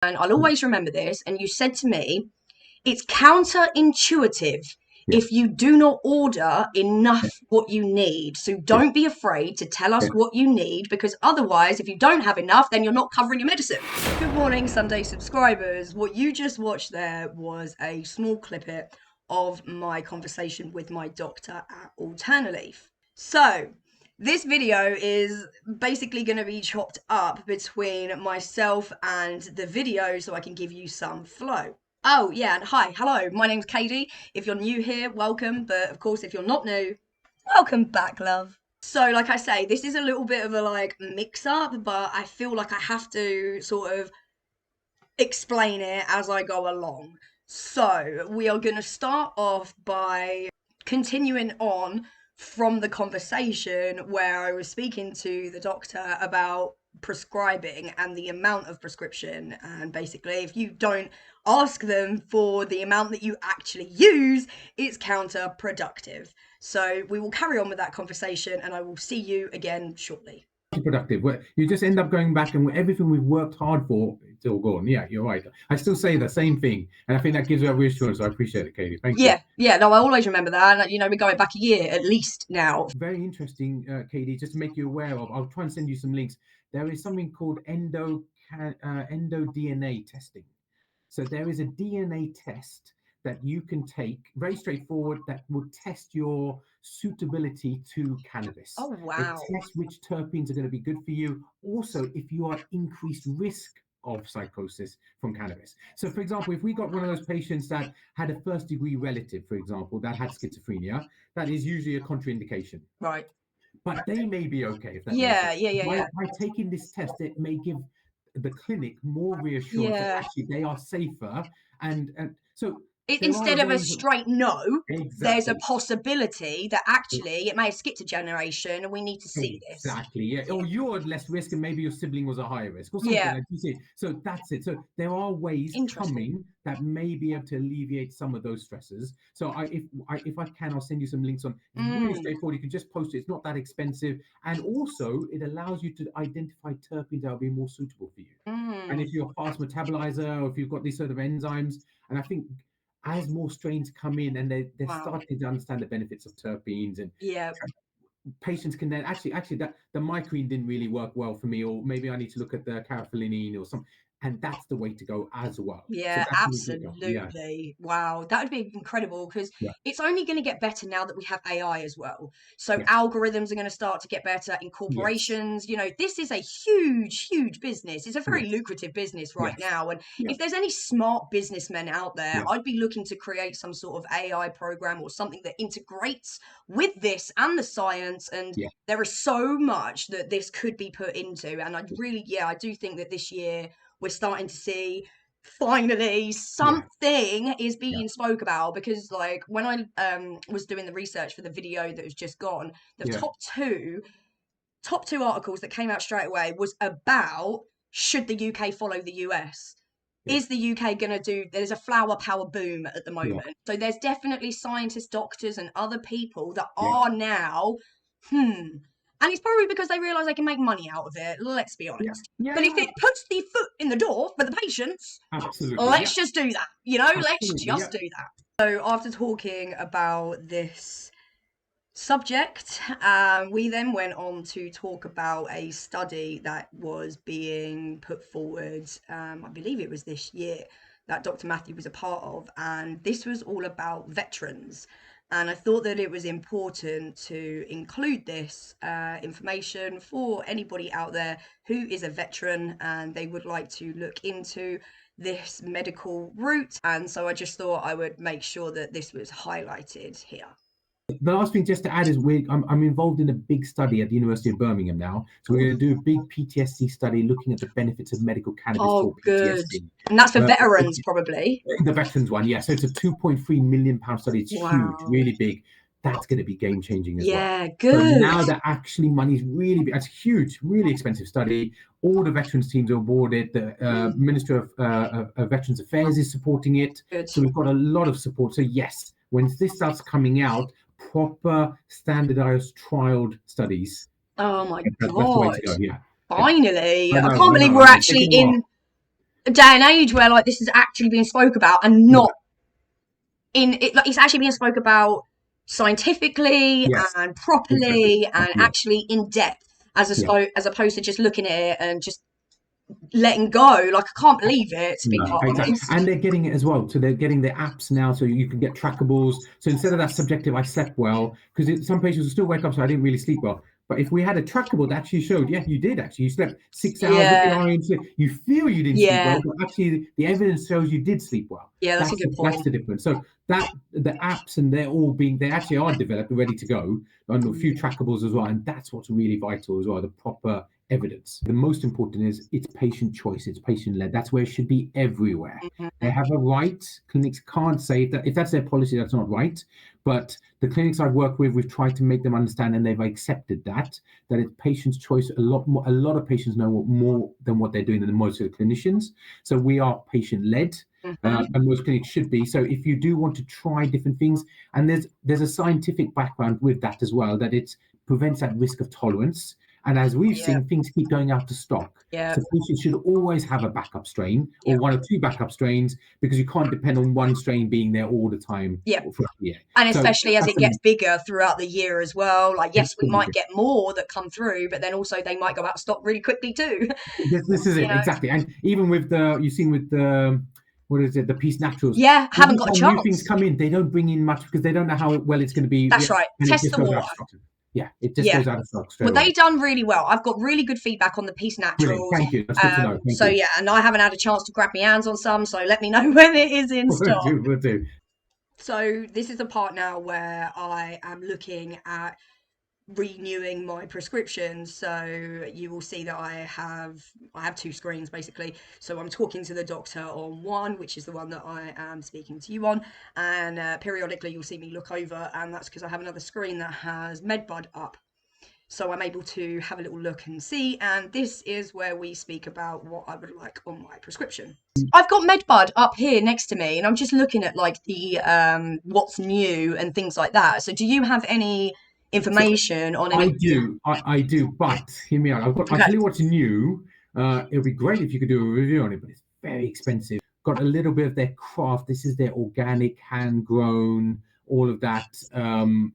and I'll always remember this, and you said to me, it's counterintuitive if you do not order enough what you need. So don't be afraid to tell us what you need, because otherwise, if you don't have enough, then you're not covering your medicine. Good morning, Sunday subscribers. What you just watched there was a small clip of my conversation with my doctor at Alternaleaf. So this video is basically going to be chopped up between myself and the video so I can give you some flow. Oh yeah, and hi, hello, my name's Katie. If you're new here, welcome, but of course if you're not new, welcome back, love. So like I say, this is a little bit of a mix up, but I feel like I have to sort of explain it as I go along. So we are going to start off by continuing on from the conversation where I was speaking to the doctor about prescribing and the amount of prescription, and basically if you don't ask them for the amount that you actually use, it's counterproductive. So we will carry on with that conversation and I will see you again shortly. Productive, where you just end up going back and everything we've worked hard for, it's all gone. Yeah, you're right. I still say the same thing, and I think that gives you a reassurance. I appreciate it, Katie. Thank you. Yeah, no, I always remember that. And, we're going back a year at least now. Very interesting, Katie. Just to make you aware of, I'll try and send you some links. There is something called endo-DNA testing. So there is a DNA test that you can take, very straightforward, that will test your suitability to cannabis. Oh, wow. It tests which terpenes are going to be good for you. Also, if you are at increased risk of psychosis from cannabis. So, for example, if we got one of those patients that had a first-degree relative, for example, that had schizophrenia, that is usually a contraindication. Right. But they may be okay if that By taking this test, it may give the clinic more reassurance that actually they are safer, and so instead of a straight no, there's a possibility that actually it may have skipped a generation and we need to see this. Exactly, yeah. Or you're at less risk and maybe your sibling was a higher risk or something like that. So that's it. So there are ways coming that may be able to alleviate some of those stresses. So if I can, I'll send you some links on. It's really straightforward. You can just post it. It's not that expensive. And also it allows you to identify terpenes that will be more suitable for you. And if you're a fast metabolizer or if you've got these sort of enzymes, and I think as more strains come in and they're starting to understand the benefits of terpenes, and patients can then actually that the mycrene didn't really work well for me, or maybe I need to look at the carfillinine or something. And that's the way to go as well. Yeah, so absolutely. Yeah. Wow, that would be incredible, because it's only going to get better now that we have AI as well. So algorithms are going to start to get better in corporations. This is a huge business. It's a very lucrative business right now. And if there's any smart businessmen out there, I'd be looking to create some sort of AI program or something that integrates with this and the science. And there is so much that this could be put into. And I do think that this year we're starting to see finally something is being spoke about, because when I was doing the research for the video that was just gone, the top two articles that came out straight away was about, should the UK follow the US? Is the UK going to there's a flower power boom at the moment. So there's definitely scientists, doctors and other people that are now, and it's probably because they realise they can make money out of it, let's be honest. But if it puts the foot in the door for the patients, let's just do that. Let's just do that. So after talking about this subject, we then went on to talk about a study that was being put forward, I believe it was this year, that Dr. Matthew was a part of, and this was all about veterans. And I thought that it was important to include this information for anybody out there who is a veteran and they would like to look into this medical route. And so I just thought I would make sure that this was highlighted here. The last thing just to add is I'm involved in a big study at the University of Birmingham now. So we're going to do a big PTSD study looking at the benefits of medical cannabis for PTSD. And that's for veterans, probably. The veterans one, so it's a £2.3 million study. It's huge, really big. That's going to be game changing as well. Yeah, good. So now that actually money's really big. It's a huge, really expensive study. All the veterans teams are aboard it. The Minister of Veterans Affairs is supporting it. Good. So we've got a lot of support. So yes, when this starts coming out, proper standardized trialed studies. Oh my God. That's the way to go, Finally. I can't believe we're actually in a day and age where like this is actually being spoke about and not in it, like it's actually being spoke about scientifically and properly and actually in depth as opposed to just looking at it and just letting go. Like, I can't believe it, to be quite honest. And they're getting it as well. So they're getting the apps now, so you can get trackables. So instead of that subjective, I slept well, because some patients will still wake up, so I didn't really sleep well. But if we had a trackable that actually showed, yeah, you did actually. You slept 6 hours. You feel you didn't sleep well, but actually the evidence shows you did sleep well. Yeah, that's a good point. That's the difference. So that the apps, and they actually are developed and ready to go, and a few trackables as well. And that's what's really vital as well, the proper evidence. The most important is it's patient choice, it's patient led. That's where it should be everywhere. They have a right. Clinics can't say that if that's their policy, that's not right. But the clinics I've worked with, we've tried to make them understand, and they've accepted that it's patient's choice. A lot of patients know more than what they're doing than most of the clinicians. So we are patient led. And most clinics should be. So if you do want to try different things, and there's a scientific background with that as well, that it prevents that risk of tolerance. And as we've seen, things keep going out of stock. So patients should always have a backup strain or one or two backup strains, because you can't depend on one strain being there all the time. For a year. And especially as it gets bigger throughout the year as well. Like, yes, we might get more that come through, but then also they might go out of stock really quickly too. This is it, exactly. And even with you've seen with the, what is it, the Peace Naturals? Yeah, haven't got a chance. New things come in, they don't bring in much because they don't know how well it's going to be. That's right. Test the water. Yeah, it just goes out of stock straight away. They've done really well. I've got really good feedback on the Peace Naturals. Thank you. That's good to know. Thank you. And I haven't had a chance to grab my hands on some, so let me know when it is in stock. Will do. So this is the part now where I am looking at renewing my prescriptions. So you will see that I have 2 screens basically. So I'm talking to the doctor on one, which is the one that I am speaking to you on, and periodically you'll see me look over, and that's because I have another screen that has MedBud up. So I'm able to have a little look and see, and this is where we speak about what I would like on my prescription. I've got MedBud up here next to me, and I'm just looking at like the what's new and things like that. So do you have any information on any? I do, but hear me out. I'll tell you what's new. It would be great if you could do a review on it, but it's very expensive. Got a little bit of their craft. This is their organic, hand-grown, all of that.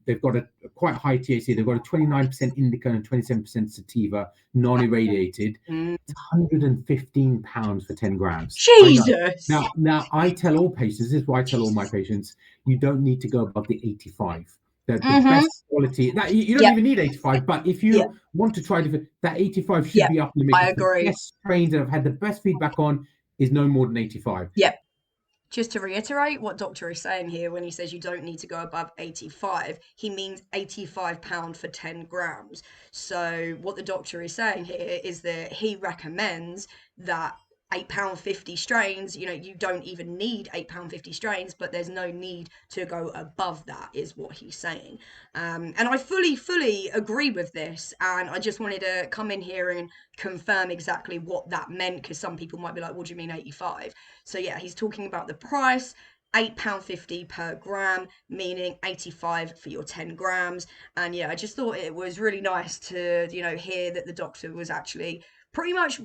They've got a quite high THC. They've got a 29% indica and 27% sativa, non-irradiated. It's £115 for 10 grams. Jesus! Now I tell all patients, this is why I tell all my patients, you don't need to go above the 85. The best quality. You don't even need 85, but if you want to try that 85 should be up limit. I agree. The best strains that I've had the best feedback on is no more than 85. Yep. Just to reiterate what Doctor is saying here, when he says you don't need to go above 85, he means £85 for 10 grams. So what the doctor is saying here is that he recommends that £8.50 strains, you don't even need £8.50 strains, but there's no need to go above that, is what he's saying. And I fully agree with this, and I just wanted to come in here and confirm exactly what that meant, because some people might be like, what do you mean 85? So yeah, he's talking about the price, £8.50 per gram, meaning 85 for your 10 grams. And yeah, I just thought it was really nice to, hear that the doctor was actually pretty much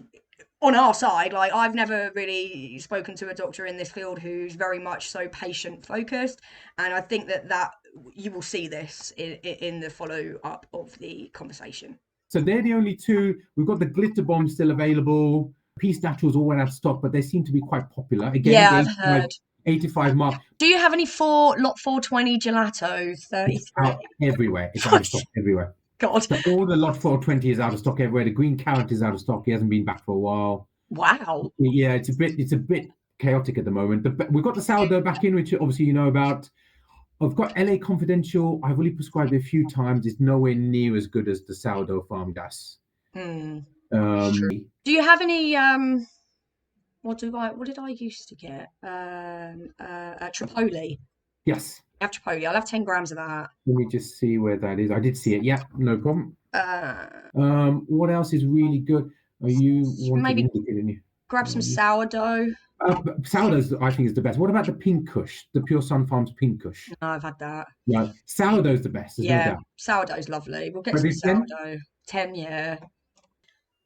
on our side. Like, I've never really spoken to a doctor in this field who's very much so patient focused, and I think that you will see this in the follow up of the conversation. So they're the only 2. We've got the glitter bomb still available. Peace Naturals all went out of stock, but they seem to be quite popular. Again, I've heard. 85 mark. Do you have any lot 420 gelato 33? It's out everywhere. It's out of stock everywhere. God. So all the lot 420 is out of stock everywhere. The green carrot is out of stock. He hasn't been back for a while. Wow. Yeah, it's a bit chaotic at the moment. But we've got the sourdough back in, which obviously you know about. I've got LA Confidential. I've only prescribed it a few times. It's nowhere near as good as the sourdough farm gas. Do you have any what did I used to get? Tripoli. Yes. I have Tripoli. I'll have 10 grams of that. Let me just see where that is. I did see it. Yeah, no problem. What else is really good? Are you maybe grab some sourdough? Sourdough's, I think, is the best. What about the Pink Kush, the Pure Sun Farms Pink Kush? No, I've had that. Yeah, sourdough's the best. Yeah, no sourdough's lovely. We'll get some sourdough. 10, yeah.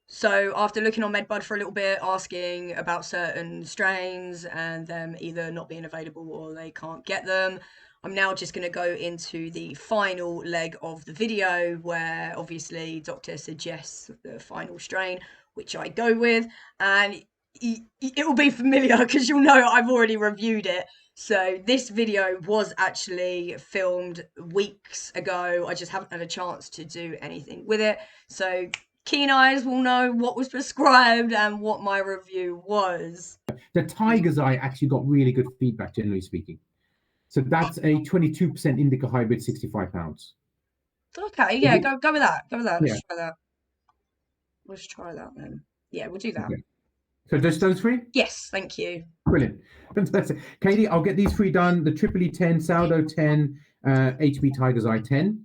So after looking on MedBud for a little bit, asking about certain strains and them either not being available or they can't get them, I'm now just going to go into the final leg of the video where obviously doctor suggests the final strain, which I go with, and it will be familiar because you'll know I've already reviewed it. So this video was actually filmed weeks ago. I just haven't had a chance to do anything with it. So keen eyes will know what was prescribed and what my review was. The Tiger's Eye actually got really good feedback, generally speaking. So that's a 22% indica hybrid, 65 pounds. Okay, yeah, go with that. Go with that. Let's try that. Let's try that then. Yeah, we'll do that. Okay. So just those three? Yes, thank you. Brilliant. Fantastic. Katie, I'll get these three done. The Triple E 10, Sourdough 10, HB Tiger's Eye 10.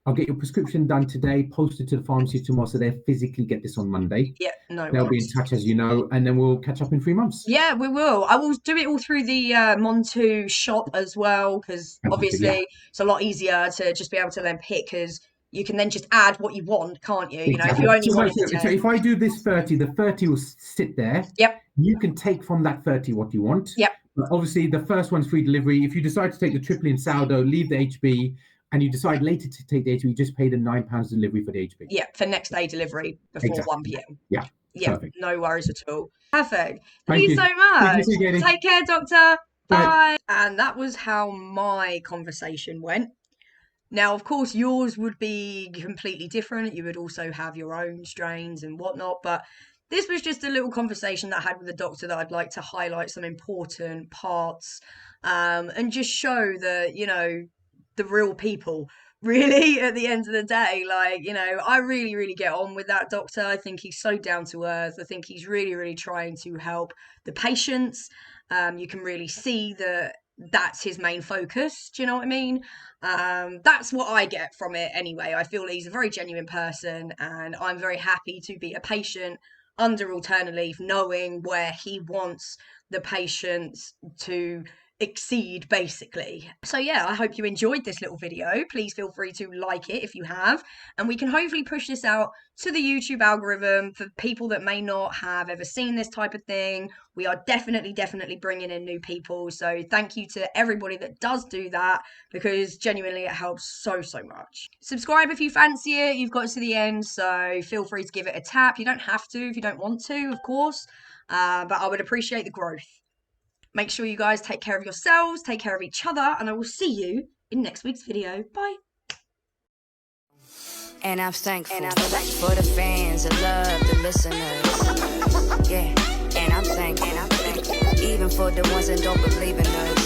I'll get your prescription done today, posted to the pharmacy tomorrow, so they'll physically get this on Monday. Yeah, no They'll be in touch, as you know, and then we'll catch up in 3 months. Yeah, we will. I will do it all through the Montu shop as well, because obviously it's a lot easier to just be able to then pick, because you can then just add what you want, can't you? You know, if you only want it to so if I do this 30, the 30 will sit there. Yep. You can take from that 30 what you want. Yep. But obviously, the first one's free delivery. If you decide to take the Triple in Sourdough, leave the HB, and you decide later to take the HB, you just pay the £9 delivery for the HB. Yeah, for next day delivery before 1 p.m. Yeah. Yeah, perfect. No worries at all. Perfect. Thank you so much. Take care, doctor. Bye. And that was how my conversation went. Now, of course, yours would be completely different. You would also have your own strains and whatnot, but this was just a little conversation that I had with the doctor that I'd like to highlight some important parts and just show that, you know, the real people, really, at the end of the day. Like, you know, I really, really get on with that doctor. I think he's so down to earth. I think he's really, really trying to help the patients. You can really see that that's his main focus. Do you know what I mean? That's what I get from it anyway. I feel he's a very genuine person, and I'm very happy to be a patient under Alternaleaf, knowing where he wants the patients to exceed, basically. So yeah, I hope you enjoyed this little video. Please feel free to like it if you have, and we can hopefully push this out to the YouTube algorithm for people that may not have ever seen this type of thing. We are definitely bringing in new people, so thank you to everybody that does do that, because genuinely it helps so much. Subscribe if you fancy it. You've got to the end, so feel free to give it a tap. You don't have to if you don't want to, of course, but I would appreciate the growth. Make sure you guys take care of yourselves, take care of each other, and I will see you in next week's video. Bye. And I'm thankful for the fans, the love, the listeners. Yeah, and I'm thankful even for the ones that don't believe in us.